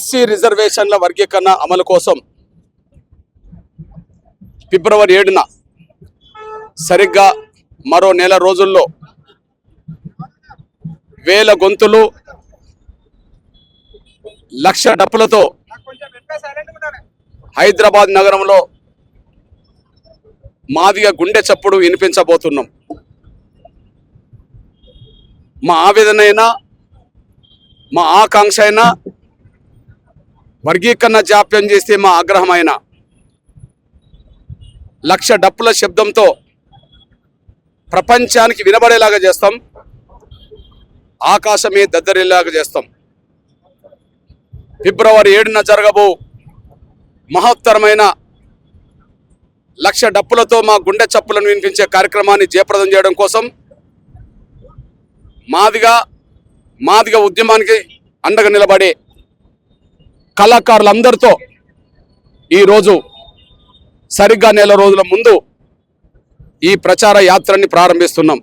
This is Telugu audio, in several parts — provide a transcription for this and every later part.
ఎస్సీ రిజర్వేషన్ల వర్గీకరణ అమలు కోసం ఫిబ్రవరి 7న సరిగ్గా మరో నెల రోజుల్లో వేల గొంతులు లక్ష డప్పులతో హైదరాబాద్ నగరంలో మాదిగ గుండె చప్పుడు వినిపించబోతున్నాం. మా ఆవేదనైనా మా ఆకాంక్ష అయినా వర్గీకరణ జాప్యం చేస్తే మా ఆగ్రహమైన లక్ష డప్పుల శబ్దంతో ప్రపంచానికి వినబడేలాగా చేస్తాం, ఆకాశమే దద్దరిల్లాగా చేస్తాం. ఫిబ్రవరి 7న జరగబో మహత్తరమైన లక్ష డప్పులతో మా గుండె చప్పులను వినిపించే కార్యక్రమాన్ని జయప్రదం చేయడం కోసం మాదిగ ఉద్యమానికి అండగా నిలబడే కళాకారులందరితో ఈరోజు సరిగ్గా నెల రోజుల ముందు ఈ ప్రచార యాత్రని ప్రారంభిస్తున్నాం.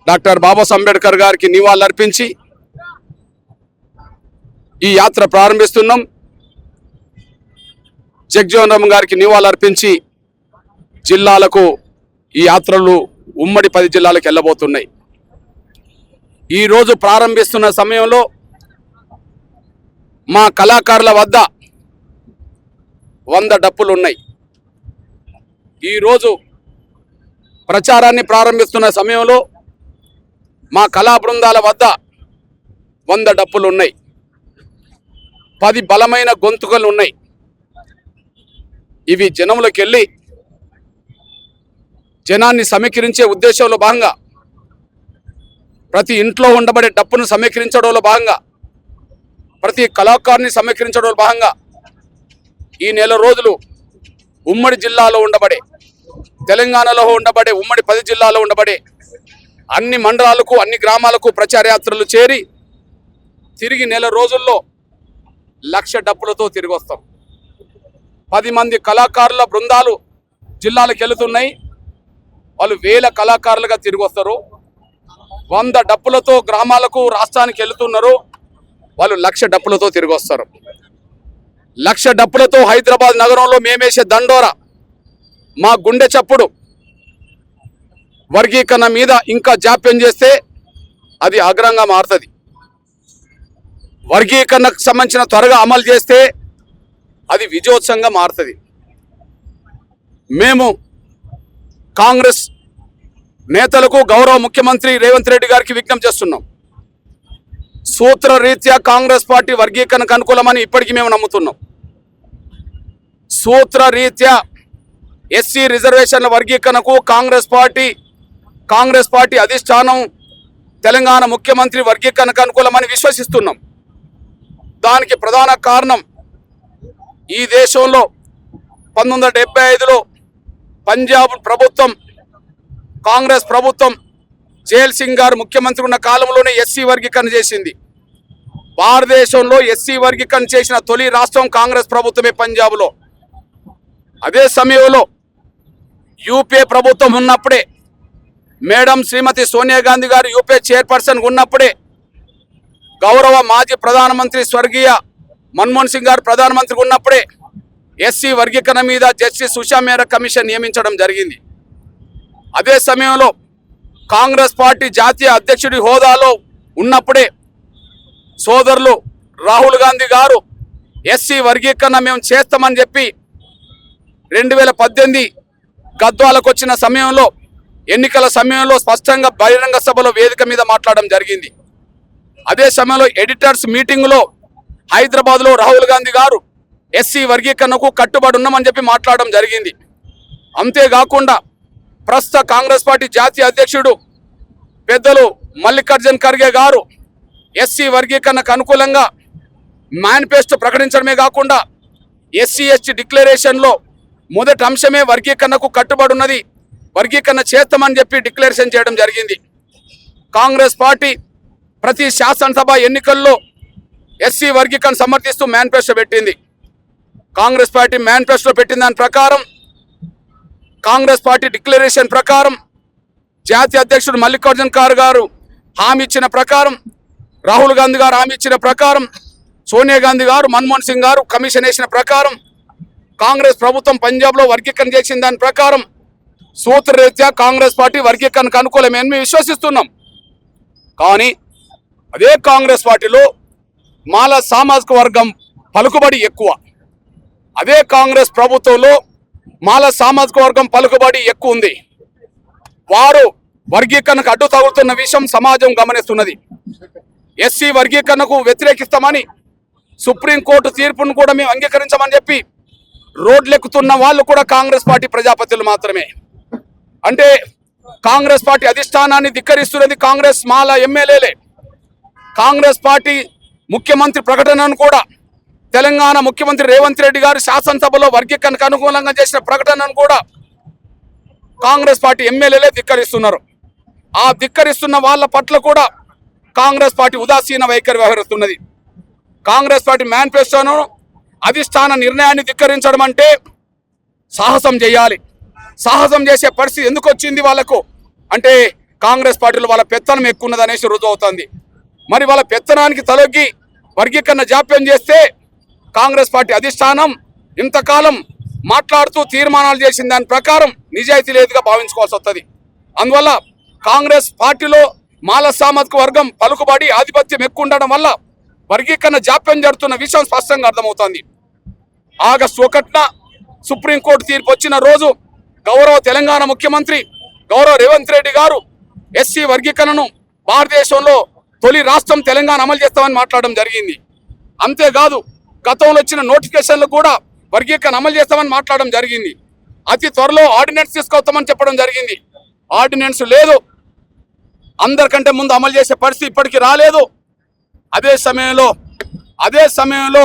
డాక్టర్ బాబాసాహెబ్ అంబేద్కర్ గారికి నివాళులర్పించి ఈ యాత్ర ప్రారంభిస్తున్నాం. జగజ్జీవన్ రామ్ గారికి నివాళులర్పించి జిల్లాలకు ఈ యాత్రలు ఉమ్మడి 10 జిల్లాలకు వెళ్ళబోతున్నాయి. ఈరోజు ప్రారంభిస్తున్న సమయంలో మా కళాకారుల వద్ద 100 డప్పులు ఉన్నాయి. ఈరోజు ప్రచారాన్ని ప్రారంభిస్తున్న సమయంలో మా కళా బృందాల వద్ద 100 డప్పులు ఉన్నాయి. 10 బలమైన గొంతుకలు ఉన్నాయి. ఇవి జనంలోకి వెళ్ళి జనాన్ని సమీకరించే ఉద్దేశంలో భాగంగా ప్రతి ఇంట్లో ఉండబడే డప్పును సమీకరించడంలో భాగంగా ప్రతి కళాకారుని సమీకరించడంలో భాగంగా ఈ నెల రోజులు ఉమ్మడి జిల్లాలో ఉండబడే తెలంగాణలో ఉండబడే ఉమ్మడి 10 జిల్లాలో ఉండబడే అన్ని మండలాలకు అన్ని గ్రామాలకు ప్రచార యాత్రలు చేరి తిరిగి నెల రోజుల్లో లక్ష డప్పులతో తిరిగి వస్తాం. 10 మంది కళాకారుల బృందాలు జిల్లాలకు వెళుతున్నాయి. వాళ్ళు వేల కళాకారులుగా తిరిగి వస్తారు. 100 డప్పులతో గ్రామాలకు రాష్ట్రానికి వెళుతున్నారు. వాళ్ళు లక్ష డప్పులతో తిరిగి వస్తారు. లక్ష డప్పులతో హైదరాబాద్ నగరంలో మేమేసే దండోరా మా గుండె చప్పుడు వర్గీకరణ మీద ఇంకా జాప్యం చేస్తే అది అగ్రంగా మారుతుంది. వర్గీకరణకు సంబంధించిన త్వరగా అమలు చేస్తే అది విజయోత్సవంగా మారుతుంది. మేము కాంగ్రెస్ నేతలకు గౌరవ ముఖ్యమంత్రి రేవంత్ రెడ్డి గారికి విజ్ఞప్తి చేస్తున్నాం. సూత్రరీత్యా కాంగ్రెస్ పార్టీ వర్గీకరణకు అనుకూలమని ఇప్పటికీ మేము నమ్ముతున్నాం. సూత్రరీత్యా ఎస్సీ రిజర్వేషన్ల వర్గీకరణకు కాంగ్రెస్ పార్టీ అధిష్టానం తెలంగాణ ముఖ్యమంత్రి వర్గీకరణకు అనుకూలమని విశ్వసిస్తున్నాం. దానికి ప్రధాన కారణం ఈ దేశంలో 1975లో పంజాబ్ ప్రభుత్వం కాంగ్రెస్ ప్రభుత్వం జైల్ సింగ్ గారు ముఖ్యమంత్రి ఉన్న కాలంలోనే ఎస్సీ వర్గీకరణ చేసింది. భారతదేశంలో ఎస్సీ వర్గీకరణ చేసిన తొలి రాష్ట్రం కాంగ్రెస్ ప్రభుత్వమే పంజాబ్లో. అదే సమయంలో యూపీఏ ప్రభుత్వం ఉన్నప్పుడే మేడం శ్రీమతి సోనియా గాంధీ గారు యూపీఏ చైర్పర్సన్ ఉన్నప్పుడే గౌరవ మాజీ ప్రధానమంత్రి స్వర్గీయ మన్మోహన్ సింగ్ గారు ప్రధానమంత్రి ఉన్నప్పుడే ఎస్సీ వర్గీకరణ మీద జస్టిస్ ఉషా మేరా కమిషన్ నియమించడం జరిగింది. అదే సమయంలో కాంగ్రెస్ పార్టీ జాతీయ అధ్యక్షుడి హోదాలో ఉన్నప్పుడే సోదరులు రాహుల్ గాంధీ గారు ఎస్సీ వర్గీకరణ మేము చేస్తామని చెప్పి 2018 గద్వాలకు వచ్చిన సమయంలో ఎన్నికల సమయంలో స్పష్టంగా బహిరంగ సభలో వేదిక మీద మాట్లాడడం జరిగింది. అదే సమయంలో ఎడిటర్స్ మీటింగ్లో హైదరాబాద్లో రాహుల్ గాంధీ గారు ఎస్సీ వర్గీకరణకు కట్టుబడి ఉన్నామని చెప్పి మాట్లాడడం జరిగింది. అంతేకాకుండా ప్రస్తుత కాంగ్రెస్ పార్టీ జాతీయ అధ్యక్షుడు పెద్దలు మల్లికార్జున్ ఖర్గే గారు ఎస్సీ వర్గీకరణకు అనుకూలంగా మేనిఫెస్టో ప్రకటించడమే కాకుండా ఎస్సీ ఎస్టీ డిక్లరేషన్లో మొదటి అంశమే వర్గీకరణకు కట్టుబడి ఉన్నది, వర్గీకరణ చేస్తామని చెప్పి డిక్లరేషన్ చేయడం జరిగింది. కాంగ్రెస్ పార్టీ ప్రతి శాసనసభ ఎన్నికల్లో ఎస్సీ వర్గీకరణ సమర్థిస్తూ మేనిఫెస్టో పెట్టింది. కాంగ్రెస్ పార్టీ మేనిఫెస్టో పెట్టిన దాని ప్రకారం కాంగ్రెస్ పార్టీ డిక్లరేషన్ ప్రకారం జాతీయ అధ్యక్షుడు మల్లికార్జున్ ఖర్గే గారు హామీ ఇచ్చిన ప్రకారం రాహుల్ గాంధీ గారు హామీ ఇచ్చిన ప్రకారం సోనియా గాంధీ గారు, మన్మోహన్ సింగ్ గారు కమిషన్ వేసిన ప్రకారం, కాంగ్రెస్ ప్రభుత్వం పంజాబ్లో వర్గీకరణ చేసిన దాని ప్రకారం సూత్రరీత్యా కాంగ్రెస్ పార్టీ వర్గీకరణకు అనుకూలమని మేము విశ్వసిస్తున్నాం. కానీ అదే కాంగ్రెస్ పార్టీలో మాల సామాజిక వర్గం పలుకుబడి ఎక్కువ. అదే కాంగ్రెస్ ప్రభుత్వంలో మాల సామాజిక వర్గం పలుకుబడి ఎక్కువ ఉంది. వారు వర్గీకరణకు అడ్డు తగులుతున్న విషయం సమాజం గమనిస్తున్నది. ఎస్సీ వర్గీకరణకు వ్యతిరేకిస్తామని సుప్రీంకోర్టు తీర్పును కూడా మేము అంగీకరించమని చెప్పి రోడ్లెక్కుతున్న వాళ్ళు కూడా కాంగ్రెస్ పార్టీ ప్రజాపతిలు మాత్రమే. అంటే కాంగ్రెస్ పార్టీ అధిష్టానాన్ని ధిక్కరిస్తున్నది కాంగ్రెస్ మాల ఎమ్మెల్యేలే. కాంగ్రెస్ పార్టీ ముఖ్యమంత్రి ప్రకటనను కూడా, తెలంగాణ ముఖ్యమంత్రి రేవంత్ రెడ్డి గారు శాసనసభలో వర్గీకరణకు అనుకూలంగా చేసిన ప్రకటనను కూడా కాంగ్రెస్ పార్టీ ఎమ్మెల్యేలే ధిక్కరిస్తున్నారు. ఆ ధిక్కరిస్తున్న వాళ్ళ పట్ల కూడా కాంగ్రెస్ పార్టీ ఉదాసీన వైఖరి వ్యవహరిస్తున్నది. కాంగ్రెస్ పార్టీ మేనిఫెస్టోను అధిష్టాన నిర్ణయాన్ని ధిక్కరించడం అంటే సాహసం చేయాలి. సాహసం చేసే పరిస్థితి ఎందుకు వచ్చింది వాళ్ళకు అంటే కాంగ్రెస్ పార్టీలో వాళ్ళ పెత్తనం ఎక్కువ ఉన్నది అనేసి రుజువు అవుతుంది. మరి వాళ్ళ పెత్తనానికి తలొగ్గి వర్గీకరణ జాప్యం చేస్తే కాంగ్రెస్ పార్టీ అధిష్టానం ఇంతకాలం మాట్లాడుతూ తీర్మానాలు చేసిన దాని ప్రకారం నిజాయితీ లేదుగా భావించుకోవాల్సి వస్తుంది. అందువల్ల కాంగ్రెస్ పార్టీలో మాల సామాజిక వర్గం పలుకుబడి ఆధిపత్యం ఎక్కువ ఉండడం వల్ల వర్గీకరణ జాప్యం జరుగుతున్న విషయం స్పష్టంగా అర్థమవుతోంది. ఆగస్టు 1న సుప్రీంకోర్టు తీర్పు వచ్చిన రోజు గౌరవ తెలంగాణ ముఖ్యమంత్రి గౌరవ రేవంత్ రెడ్డి గారు ఎస్సీ వర్గీకరణను భారతదేశంలో తొలి రాష్ట్రం తెలంగాణ అమలు చేస్తామని మాట్లాడడం జరిగింది. అంతేకాదు గతంలో వచ్చిన నోటిఫికేషన్లు కూడా వర్గీకరణ అమలు చేస్తామని మాట్లాడడం జరిగింది. అతి త్వరలో ఆర్డినెన్స్ తీసుకొస్తామని చెప్పడం జరిగింది. ఆర్డినెన్స్ లేదు, అందరికంటే ముందు అమలు చేసే పరిస్థితి ఇప్పటికీ రాలేదు. అదే సమయంలో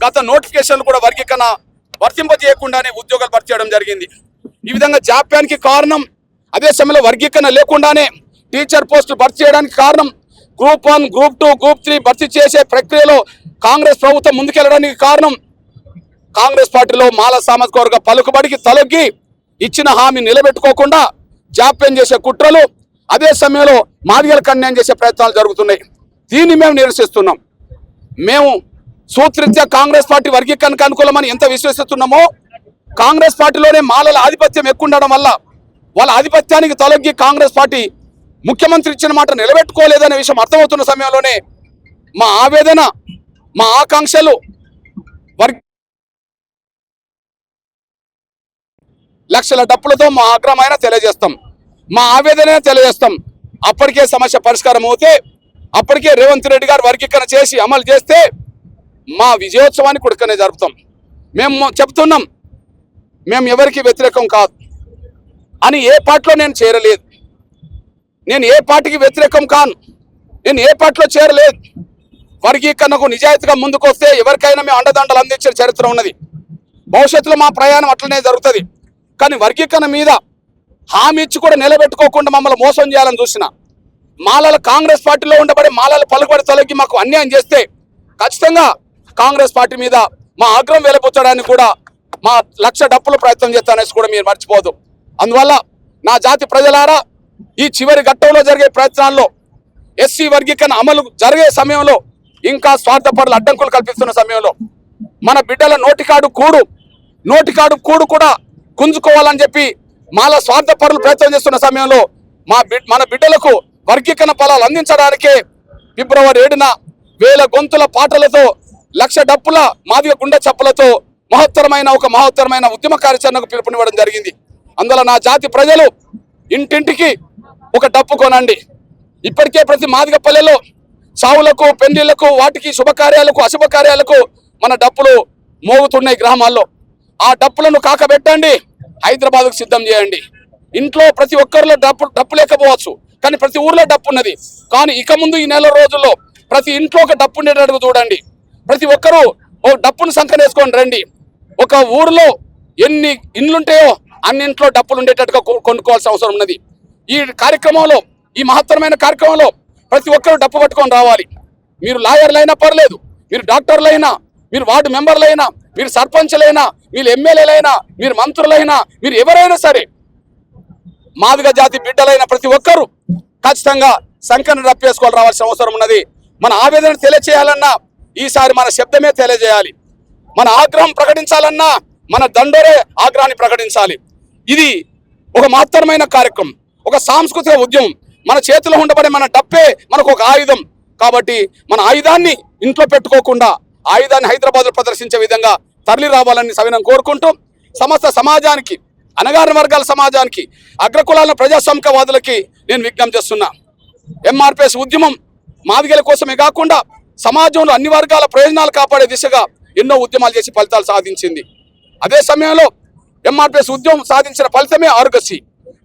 గత నోటిఫికేషన్లు కూడా వర్గీకరణ వర్తింపజేయకుండానే ఉద్యోగాలు భర్తీ చేయడం జరిగింది. ఈ విధంగా జాప్యానికి కారణం, అదే సమయంలో వర్గీకరణ లేకుండానే టీచర్ పోస్టులు భర్తీ చేయడానికి కారణం, గ్రూప్ 1, గ్రూప్ 2, గ్రూప్ 3 భర్తీ చేసే ప్రక్రియలో కాంగ్రెస్ ప్రభుత్వం ముందుకెళ్లడానికి కారణం కాంగ్రెస్ పార్టీలో మాల సామాజిక వర్గ పలుకుబడికి తలొగ్గి ఇచ్చిన హామీ నిలబెట్టుకోకుండా జాప్యం చేసే కుట్రలు, అదే సమయంలో మాదిగలకు అన్యాయం చేసే ప్రయత్నాలు జరుగుతున్నాయి. దీన్ని మేము నిరసిస్తున్నాం. మేము సూత్రరీత్యా కాంగ్రెస్ పార్టీ వర్గీకరణకు అనుకూలమని ఎంత విశ్వసిస్తున్నామో, కాంగ్రెస్ పార్టీలోనే మాలల ఆధిపత్యం ఎక్కువ ఉండడం వల్ల వాళ్ళ ఆధిపత్యానికి తలొగ్గి కాంగ్రెస్ పార్టీ ముఖ్యమంత్రి ఇచ్చిన మాట నిలబెట్టుకోలేదనే విషయం అర్థమవుతున్న సమయంలోనే మా ఆవేదన, మా ఆకాంక్షలు లక్షల డప్పులతో మా ఆగ్రహమైన తెలియజేస్తాం, మా ఆవేదన తెలియజేస్తాం. అప్పటికే సమస్య పరిష్కారం అవుతే, అప్పటికే రేవంత్ రెడ్డి గారు వర్గీకరణ చేసి అమలు చేస్తే మా విజయోత్సవాన్ని కొడుకనే జరుపుతాం. మేము చెప్తున్నాం, మేము ఎవరికి వ్యతిరేకం కాదు అని. ఏ పార్టీలో నేను చేరలేదు, నేను ఏ పార్టీకి వ్యతిరేకం కాను, నేను ఏ పార్టీలో చేరలేదు. వర్గీకరణకు నిజాయితీగా ముందుకు వస్తే ఎవరికైనా మేము అండదండలు అందించే చరిత్ర ఉన్నది. భవిష్యత్తులో మా ప్రయాణం అట్లనే జరుగుతుంది. కానీ వర్గీకరణ మీద హామీ ఇచ్చి కూడా నిలబెట్టుకోకుండా మమ్మల్ని మోసం చేయాలని చూసిన మాలల కాంగ్రెస్ పార్టీలో ఉండబడే మాలల పలుకుబడి తొలగి మాకు అన్యాయం చేస్తే ఖచ్చితంగా కాంగ్రెస్ పార్టీ మీద మా ఆగ్రహం వెలిపుచ్చడానికి కూడా మా లక్ష డప్పుల ప్రయత్నం చేస్తానేసి కూడా మీరు మర్చిపోదు. అందువల్ల నా జాతి ప్రజలారా, ఈ చివరి ఘట్టంలో జరిగే ప్రయత్నాల్లో ఎస్సీ వర్గీకరణ అమలు జరిగే సమయంలో, ఇంకా స్వార్థపరులు అడ్డంకులు కల్పిస్తున్న సమయంలో, మన బిడ్డల నోటికాడు కూడు కూడా గుంజుకోవాలని చెప్పి మాల స్వార్థపరులు ప్రయత్నం చేస్తున్న సమయంలో మన బిడ్డలకు వర్గీకరణ ఫలాలు అందించడానికే ఫిబ్రవరి 7న 1000 గొంతుల పాటలతో, లక్ష డప్పుల మాదిగ గుండె చప్పులతో మహత్తరమైన ఉద్యమ కార్యాచరణకు పిలుపునివ్వడం జరిగింది. అందులో నా జాతి ప్రజలు ఇంటింటికి ఒక డప్పు కొనండి. ఇప్పటికే ప్రతి మాదిగ పల్లెలో చావులకు, పెళ్లిళ్లకు, వాటికి శుభకార్యాలకు, అశుభకార్యాలకు మన డప్పులు మోగుతున్నాయి గ్రామాల్లో. ఆ డప్పులను కాకబెట్టండి, హైదరాబాద్కు సిద్ధం చేయండి. ఇంట్లో ప్రతి ఒక్కరిలో డప్పు లేకపోవచ్చు, కానీ ప్రతి ఊర్లో డప్పు ఉన్నది. కానీ ఇక ముందు ఈ నెల రోజుల్లో ప్రతి ఇంట్లో ఒక డప్పు ఉండేటట్టు చూడండి. ప్రతి ఒక్కరూ ఓ డప్పును సంకనేసుకొని రండి. ఒక ఊరిలో ఎన్ని ఇండ్లుంటాయో అన్ని ఇంట్లో డప్పులు ఉండేటట్టుగా కొనుక్కోవాల్సిన అవసరం ఉన్నది. ఈ కార్యక్రమంలో, ఈ మహత్తరమైన కార్యక్రమంలో ప్రతి ఒక్కరూ డప్పు పట్టుకొని రావాలి. మీరు లాయర్లైనా పర్లేదు, మీరు డాక్టర్లైనా, మీరు వార్డు మెంబర్లైనా, మీరు సర్పంచ్లైనా, మీరు ఎమ్మెల్యేలైనా, మీరు మంత్రులైనా, మీరు ఎవరైనా సరే, మాదిగ జాతి బిడ్డలైన ప్రతి ఒక్కరూ ఖచ్చితంగా సంఖ్యను రప్పేసుకోవాలి రావాల్సిన అవసరం ఉన్నది. మన ఆవేదన తెలియచేయాలన్నా ఈసారి మన శబ్దమే తెలియజేయాలి. మన ఆగ్రహం ప్రకటించాలన్నా మన దండోరే ఆగ్రహాన్ని ప్రకటించాలి. ఇది ఒక మహత్తరమైన కార్యక్రమం, ఒక సాంస్కృతిక ఉద్యమం. మన చేతిలో ఉండబడే మన డప్పే మనకు ఒక ఆయుధం. కాబట్టి మన ఆయుధాన్ని ఇంట్లో పెట్టుకోకుండా ఆయుధాన్ని హైదరాబాద్లో ప్రదర్శించే విధంగా తరలి రావాలని సవినం కోరుకుంటూ సమస్త సమాజానికి, అణగారిన వర్గాల సమాజానికి, అగ్రకులాల ప్రజాస్వామికవాదులకి నేను విజ్ఞప్తి చేస్తున్నా. ఎంఆర్పిఎస్ ఉద్యమం మాదిగల కోసమే కాకుండా సమాజంలో అన్ని వర్గాల ప్రయోజనాలు కాపాడే దిశగా ఎన్నో ఉద్యమాలు చేసి ఫలితాలు సాధించింది. అదే సమయంలో ఎంఆర్పిఎస్ ఉద్యమం సాధించిన ఫలితమే ఆరోగ్యశ్రీ,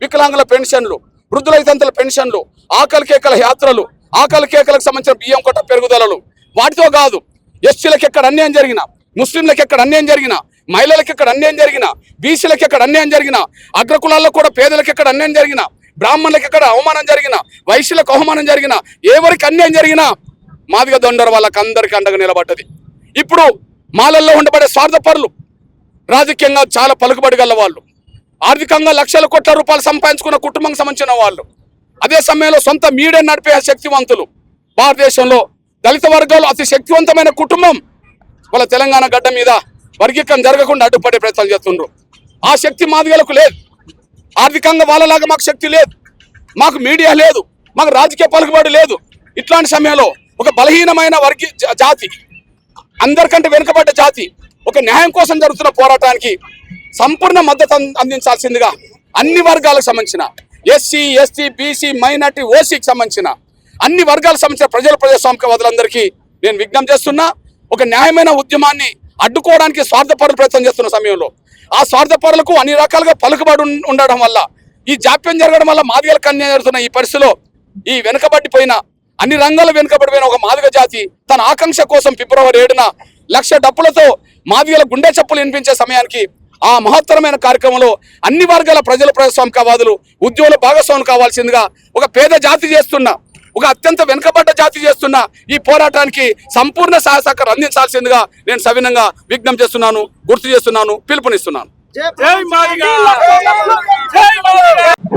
వికలాంగుల పెన్షన్లు, వృద్ధుల వితంతుల పెన్షన్లు, ఆకలి కేకల యాత్రలు, ఆకలి కేకలకు సంబంధించిన బియ్యం కొట్ట పెరుగుదలలు. వాటితో కాదు, ఎస్సీలకు ఎక్కడ అన్యాయం జరిగినా, ముస్లింలకు ఎక్కడ అన్యాయం జరిగినా, మహిళలకు ఎక్కడ అన్యాయం జరిగినా, బీసీలకు ఎక్కడ అన్యాయం జరిగినా, అగ్రకులాల్లో కూడా పేదలకు ఎక్కడ అన్యాయం జరిగినా, బ్రాహ్మణులకు ఎక్కడ అవమానం జరిగినా, వైశ్యులకు అవమానం జరిగినా, ఎవరికి అన్యాయం జరిగినా మాదిగ దండోర వాళ్ళకి అందరికీ అండగా నిలబడ్డది. ఇప్పుడు మాలల్లో ఉండబడే స్వార్థపరులు, రాజకీయంగా చాలా పలుకుబడి గల వాళ్ళు, ఆర్థికంగా లక్షల కోట్ల రూపాయలు సంపాదించుకున్న కుటుంబానికి సంబంధించిన వాళ్ళు, అదే సమయంలో సొంత మీడియా నడిపే శక్తివంతులు, భారతదేశంలో దళిత వర్గాలు అతి శక్తివంతమైన కుటుంబం వాళ్ళ తెలంగాణ గడ్డ మీద వర్గీకరణ జరగకుండా అడ్డుపడే ప్రయత్నాలు చేస్తుండ్రు. ఆ శక్తి మాదిగలకు లేదు. ఆర్థికంగా వాళ్ళలాగా మాకు శక్తి లేదు, మాకు మీడియా లేదు, మాకు రాజకీయ పలుకుబడి లేదు. ఇట్లాంటి సమయంలో ఒక బలహీనమైన జాతి, అందరికంటే వెనుకబడ్డ జాతి ఒక న్యాయం కోసం జరుగుతున్న పోరాటానికి సంపూర్ణ మద్దతు అందించాల్సిందిగా అన్ని వర్గాలకు సంబంధించిన ఎస్సీ, ఎస్టీ, బీసీ, మైనార్టీ, ఓసీకి సంబంధించిన అన్ని వర్గాలకు సంబంధించిన ప్రజాస్వామికవాదులందరికీ నేను విజ్ఞప్తి చేస్తున్నా. ఒక న్యాయమైన ఉద్యమాన్ని అడ్డుకోవడానికి స్వార్థపరులు ప్రయత్నం చేస్తున్న సమయంలో ఆ స్వార్థపరులకు అన్ని రకాలుగా పలుకుబడి ఉండడం వల్ల, ఈ జాప్యం జరగడం వల్ల మాదిగలకు అన్యాయం జరుగుతున్న ఈ పరిస్థితిలో ఈ వెనుకబడిపోయిన, అన్ని రంగాల వెనుకబడిపోయిన ఒక మాదిగ జాతి తన ఆకాంక్ష కోసం ఫిబ్రవరి 7న 1,00,000 డప్పులతో మాదిగల గుండె చప్పులు వినిపించే సమయానికి ఆ మహత్తరమైన కార్యక్రమంలో అన్ని వర్గాల ప్రజాస్వామికవాదులు ఉద్యోగుల భాగస్వాములు కావాల్సిందిగా ఒక పేద జాతి చేస్తున్న, ఒక అత్యంత వెనుకబడ్డ జాతి చేస్తున్న ఈ పోరాటానికి సంపూర్ణ సహాయ సహకారం అందించాల్సిందిగా నేను సవినంగా విజ్ఞప్తి చేస్తున్నాను, గుర్తు చేస్తున్నాను, పిలుపునిస్తున్నాను. జై మాదిగ! జై మాదిగ!